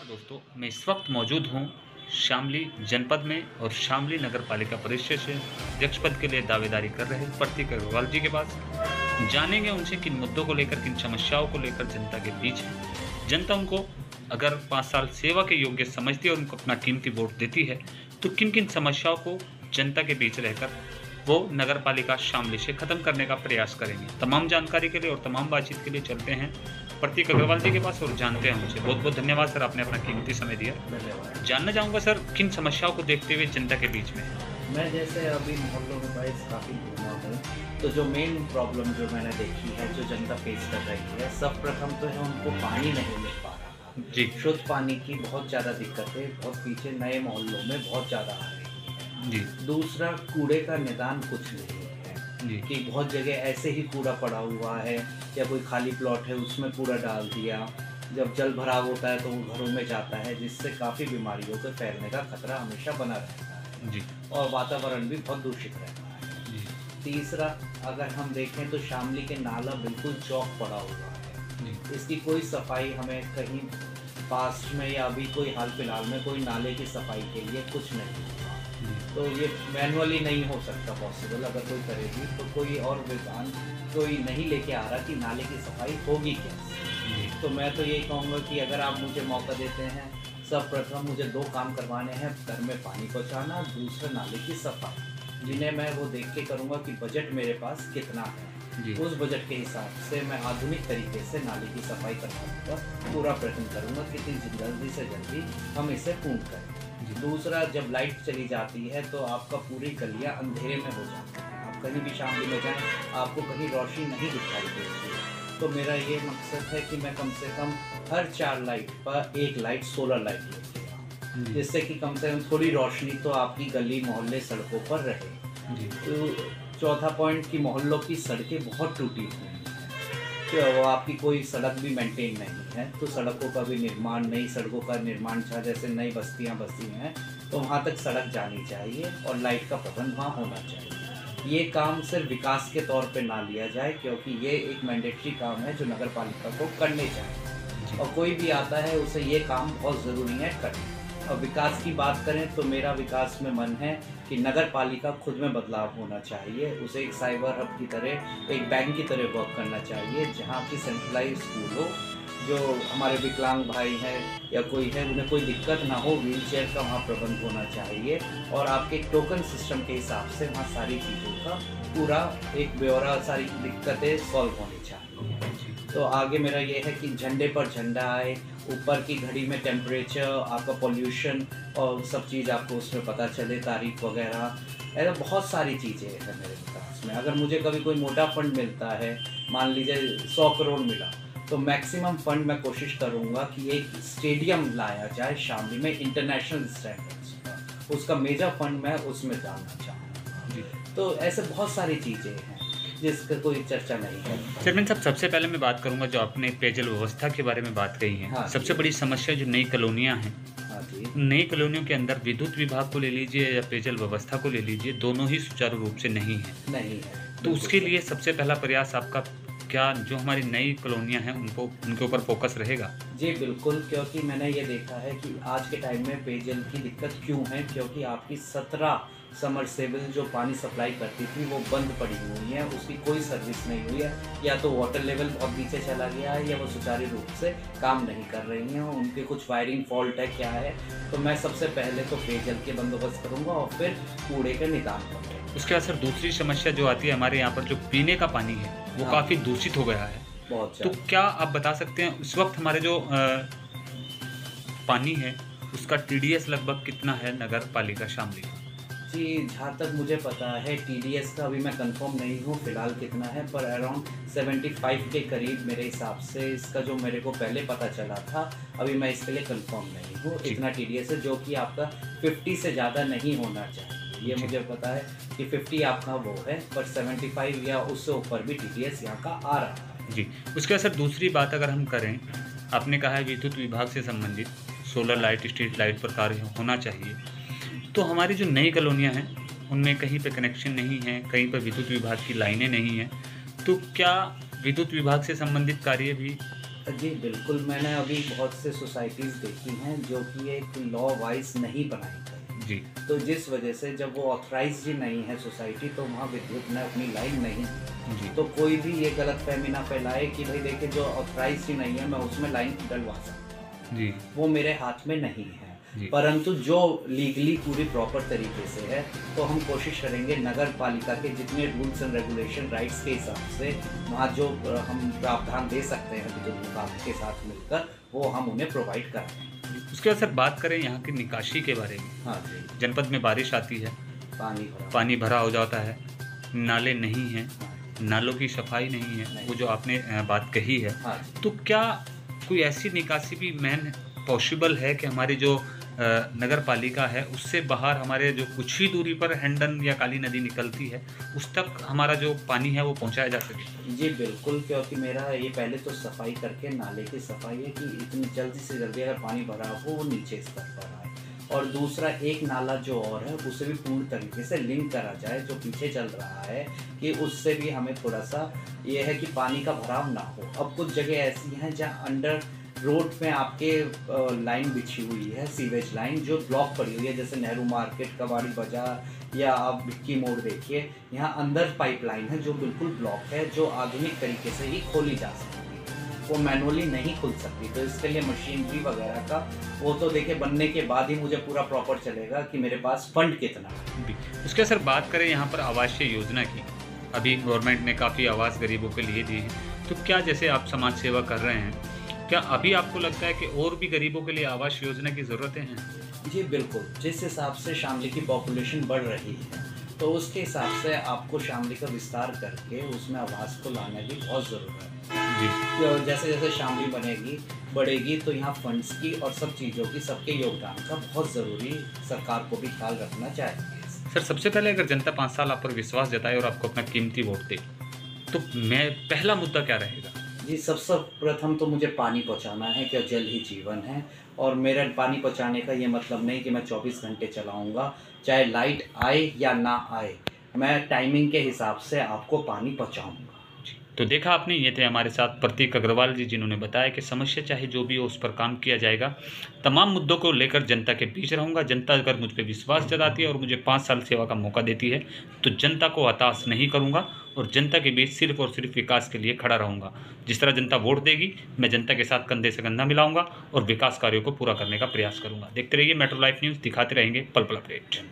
दोस्तों, मैं इस वक्त मौजूद हूँ शामली जनपद में और शामली नगर पालिका परिषद से अध्यक्ष पद के लिए दावेदारी कर रहे प्रतीक अग्रवाल जी के पास। जानेंगे उनसे किन मुद्दों को लेकर, किन समस्याओं को लेकर जनता के बीच है। जनता उनको अगर 5 साल सेवा के योग्य समझती है और उनको अपना कीमती वोट देती है तो किन किन समस्याओं को जनता के बीच रहकर वो नगर पालिका शामली से खत्म करने का प्रयास करेंगे। तमाम जानकारी के लिए और तमाम बातचीत के लिए चलते हैं प्रतीक अग्रवाल जी के पास और जानते हैं उनसे। बहुत बहुत धन्यवाद सर, आपने अपना कीमती समय दिया। धन्यवाद। जानना चाहूँगा सर, किन समस्याओं को देखते हुए जनता के बीच में? मैं जैसे अभी मोहल्लों में भाई काफ़ी घूमा हूँ, तो जो मेन प्रॉब्लम जो मैंने देखी है, जो जनता फेस कर रही है, सब प्रथम तो है उनको पानी नहीं मिल पा रहा जी। शुद्ध पानी की बहुत ज़्यादा दिक्कतें बहुत पीछे नए मोहल्लों में बहुत ज़्यादा आ रही है जी। दूसरा, कूड़े का निदान कुछ नहीं है जी। कि बहुत जगह ऐसे ही कूड़ा पड़ा हुआ है या कोई खाली प्लॉट है उसमें कूड़ा डाल दिया। जब जल भराव होता है तो वो घरों में जाता है, जिससे काफ़ी बीमारियों के फैलने का खतरा हमेशा बना रहता है जी। और वातावरण भी बहुत दूषित रहता है। जी। तीसरा, अगर हम देखें तो शामली के नाला बिल्कुल चौक पड़ा हुआ है, इसकी कोई सफाई हमें कहीं पास में या अभी कोई हाल फिलहाल में कोई नाले की सफाई के लिए कुछ नहीं हुआ। तो ये मैनुअली नहीं हो सकता पॉसिबल, अगर कोई करेगी तो कोई और विद्वान कोई नहीं लेके आ रहा कि नाले की सफाई होगी कैसे। तो मैं तो यही कहूँगा कि अगर आप मुझे मौका देते हैं, सब प्रथम मुझे 2 काम करवाने हैं, घर में पानी पहुँचाना, दूसरा नाले की सफाई, जिन्हें मैं वो देख के करूँगा कि बजट मेरे पास कितना है। उस बजट के हिसाब से मैं आधुनिक तरीके से नाले की सफाई करवाने का पूरा प्रयत्न करूँगा, कितनी जल्दी से जल्दी हम इसे पूर्ण करें। दूसरा, जब लाइट चली जाती है तो आपका पूरी गलियाँ अंधेरे में हो जाती हैं। आप कहीं भी शामली में जाएँ, आपको कहीं रोशनी नहीं दिखाई देती। तो मेरा ये मकसद है कि मैं कम से कम हर 4 लाइट पर 1 लाइट सोलर लाइट लेके आऊँ, जिससे कि कम से कम थोड़ी रोशनी तो आपकी गली मोहल्ले सड़कों पर रहे। तो चौथा पॉइंट कि मोहल्लों की सड़कें बहुत टूटी हुई हैं, तो आपकी कोई सड़क भी मेंटेन नहीं है, तो सड़कों का भी निर्माण, नई सड़कों का निर्माण, जैसे नई बस्तियां बसी हैं तो वहां तक सड़क जानी चाहिए और लाइट का प्रबंध वहां होना चाहिए। ये काम सिर्फ विकास के तौर पे ना लिया जाए, क्योंकि ये एक मैंडेटरी काम है जो नगर पालिका को करने चाहिए और कोई भी आता है उसे ये काम बहुत ज़रूरी है करना। और विकास की बात करें तो मेरा विकास में मन है कि नगर पालिका खुद में बदलाव होना चाहिए, उसे एक साइबर हब की तरह, एक बैंक की तरह वर्क करना चाहिए, जहाँ की सेंट्रलाइज स्कूल हो, जो हमारे विकलांग भाई हैं या कोई है उन्हें कोई दिक्कत ना हो, व्हीलचेयर का वहाँ प्रबंध होना चाहिए और आपके टोकन सिस्टम के हिसाब से वहाँ सारी चीज़ों का पूरा एक ब्यौरा, सारी दिक्कतें सॉल्व होनी चाहिए। तो आगे मेरा ये है कि झंडे पर झंडा आए, ऊपर की घड़ी में टेम्परेचर, आपका पोल्यूशन और सब चीज़ आपको उसमें पता चले, तारीख वगैरह, ऐसा बहुत सारी चीज़ें हैं मेरे विकास में। अगर मुझे कभी कोई मोटा फंड मिलता है, मान लीजिए 100 करोड़ मिला, तो मैक्सिमम फंड मैं कोशिश करूँगा कि एक स्टेडियम लाया जाए शामली में इंटरनेशनल स्टैंडर्ड्स का, उसका मेजर फंड मैं उसमें डालना चाहूँगा। तो ऐसे बहुत सारी चीज़ें हैं जिसका कोई चर्चा नहीं है। चेयरमैन साहब, सबसे पहले मैं बात करूंगा जो आपने पेयजल व्यवस्था के बारे में बात कही है। हाँ, सबसे बड़ी समस्या जो नई कॉलोनियां हैं, नई कॉलोनियों के अंदर विद्युत विभाग को ले लीजिए या पेयजल व्यवस्था को ले लीजिए, दोनों ही सुचारू रूप से नहीं है। तो उसके लिए सबसे पहला प्रयास आपका क्या, जो हमारी नई कॉलोनियां हैं उनके ऊपर फोकस रहेगा? जी बिल्कुल, क्योंकि मैंने ये देखा है कि आज के टाइम में पेयजल की दिक्कत क्यों है, क्योंकि आपकी 17 समरसेबल जो पानी सप्लाई करती थी वो बंद पड़ी हुई है, उसकी कोई सर्विस नहीं हुई है, या तो वाटर लेवल बहुत नीचे चला गया है या वो सुचारू रूप से काम नहीं कर रही हैं, उनके कुछ वायरिंग फॉल्ट है, क्या है। तो मैं सबसे पहले तो पेयजल के बंदोबस्त करूँगा और फिर कूड़े के निदान करूँगा। उसके बाद सर दूसरी समस्या जो आती है, हमारे यहाँ पर जो पीने का पानी है वो काफ़ी दूषित हो गया है बहुत। तो क्या आप बता सकते हैं उस वक्त हमारे जो पानी है उसका TDS लगभग कितना है नगर पालिका शामली? जी, जहाँ तक मुझे पता है TDS का अभी मैं कंफर्म नहीं हूँ फिलहाल कितना है, पर अराउंड 75 के करीब मेरे हिसाब से इसका जो मेरे को पहले पता चला था, अभी मैं इसके लिए कंफर्म नहीं हूँ। इतना TDS है जो कि आपका 50 से ज़्यादा नहीं होना चाहिए, ये मुझे पता है कि 50 आपका वो है, पर 75 या उससे ऊपर भी TDS यहाँ का आ रहा है। जी। उसके बाद सर दूसरी बात अगर हम करें, आपने कहा है विद्युत विभाग से संबंधित सोलर लाइट, स्ट्रीट लाइट पर कार्य होना चाहिए। तो हमारी जो नई कॉलोनियाँ हैं उनमें कहीं पे कनेक्शन नहीं है, कहीं पर विद्युत विभाग की लाइनें नहीं हैं, तो क्या विद्युत विभाग से संबंधित कार्य भी? जी बिल्कुल, मैंने अभी बहुत से सोसाइटीज़ देखी हैं जो कि एक लॉ वाइज नहीं बनाई गई। जी। तो जिस वजह से जब वो ऑथराइज्ड ही नहीं है सोसाइटी, तो वहाँ विद्युत ने अपनी लाइन नहीं दी। जी। तो कोई भी ये गलतफहमी ना फैलाए कि भाई देखिए जो ऑथराइज्ड ही नहीं है मैं उसमें लाइन डलवा सकता हूँ। जी। वो मेरे हाथ में नहीं है। जी। परंतु जो लीगली पूरी प्रॉपर तरीके से है, तो हम कोशिश करेंगे नगर पालिका के जितने रूल्स एंड रेगुलेशन राइट्स के हिसाब से वहाँ जो हम प्रावधान दे सकते हैं विद्युत विभाग के साथ मिलकर, वो हम उन्हें प्रोवाइड कराएं। उसके बाद सर बात करें यहाँ की निकासी के बारे में। हाँ जी। जनपद में बारिश आती है, पानी भरा हो जाता है, नाले नहीं हैं, नालों की सफाई नहीं है, वो जो आपने बात कही है। हाँ। तो क्या कोई ऐसी निकासी भी मैन पॉसिबल है कि हमारी जो नगर पालिका है उससे बाहर हमारे जो कुछ ही दूरी पर हेंडन या काली नदी निकलती है उस तक हमारा जो पानी है वो पहुंचाया जा सके? जी बिल्कुल, क्योंकि मेरा ये पहले तो सफाई करके नाले की सफाई है कि इतनी जल्दी से जल्दी अगर पानी भरा हो वो नीचे स्तर पर आए, और दूसरा एक नाला जो और है उसे भी पूर्ण तरीके से लिंक करा जाए जो पीछे चल रहा है, कि उससे भी हमें थोड़ा सा ये है कि पानी का भराव ना हो। अब कुछ जगह ऐसी हैं जहाँ अंडर रोड में आपके लाइन बिछी हुई है, सीवेज लाइन जो ब्लॉक पड़ी हुई है, जैसे नेहरू मार्केट, कबाड़ी बाजार, या आप भिक्की मोड़ देखिए, यहाँ अंदर पाइपलाइन है जो बिल्कुल ब्लॉक है, जो आधुनिक तरीके से ही खोली जा सकती है, वो मैनुअली नहीं खुल सकती। तो इसके लिए मशीनरी वगैरह का वो तो देखिए बनने के बाद ही मुझे पूरा प्रॉपर चलेगा कि मेरे पास फंड कितना है। उसके सर बात करें यहाँ पर आवासीय योजना की, अभी गवर्नमेंट ने काफ़ी आवास गरीबों के लिए दी है, तो क्या जैसे आप समाज सेवा कर रहे हैं, क्या अभी आपको लगता है कि और भी गरीबों के लिए आवास योजना की ज़रूरतें हैं? जी बिल्कुल, जिस हिसाब से शामली की पॉपुलेशन बढ़ रही है, तो उसके हिसाब से आपको शामली का विस्तार करके उसमें आवास को लाना भी बहुत ज़रूरत है। जी। तो जैसे जैसे शामली बढ़ेगी तो यहाँ फंड्स की और सब चीज़ों की सबके योगदान का बहुत ज़रूरी सरकार को भी ख्याल रखना चाहिए। सर सबसे पहले अगर जनता 5 साल आप पर विश्वास जताए और आपको अपना कीमती वोट दे, तो मैं पहला मुद्दा क्या रहेगा? जी सबसे प्रथम तो मुझे पानी पहुंचाना है, क्या जल ही जीवन है, और मेरा पानी पहुंचाने का ये मतलब नहीं कि मैं 24 घंटे चलाऊंगा, चाहे लाइट आए या ना आए, मैं टाइमिंग के हिसाब से आपको पानी पहुंचाऊंगा। तो देखा आपने, ये थे हमारे साथ प्रतीक अग्रवाल जी, जिन्होंने बताया कि समस्या चाहे जो भी हो उस पर काम किया जाएगा। तमाम मुद्दों को लेकर जनता के बीच रहूंगा। जनता अगर मुझ पर विश्वास जताती है और मुझे 5 साल सेवा का मौका देती है तो जनता को हताश नहीं करूंगा और जनता के बीच सिर्फ और सिर्फ विकास के लिए खड़ा रहूंगा। जिस तरह जनता वोट देगी मैं जनता के साथ कंधे से कंधा मिलाऊंगा और विकास कार्यों को पूरा करने का प्रयास करूंगा। देखते रहिए मेट्रो लाइफ न्यूज़, दिखाते रहेंगे पल पल अपडेट।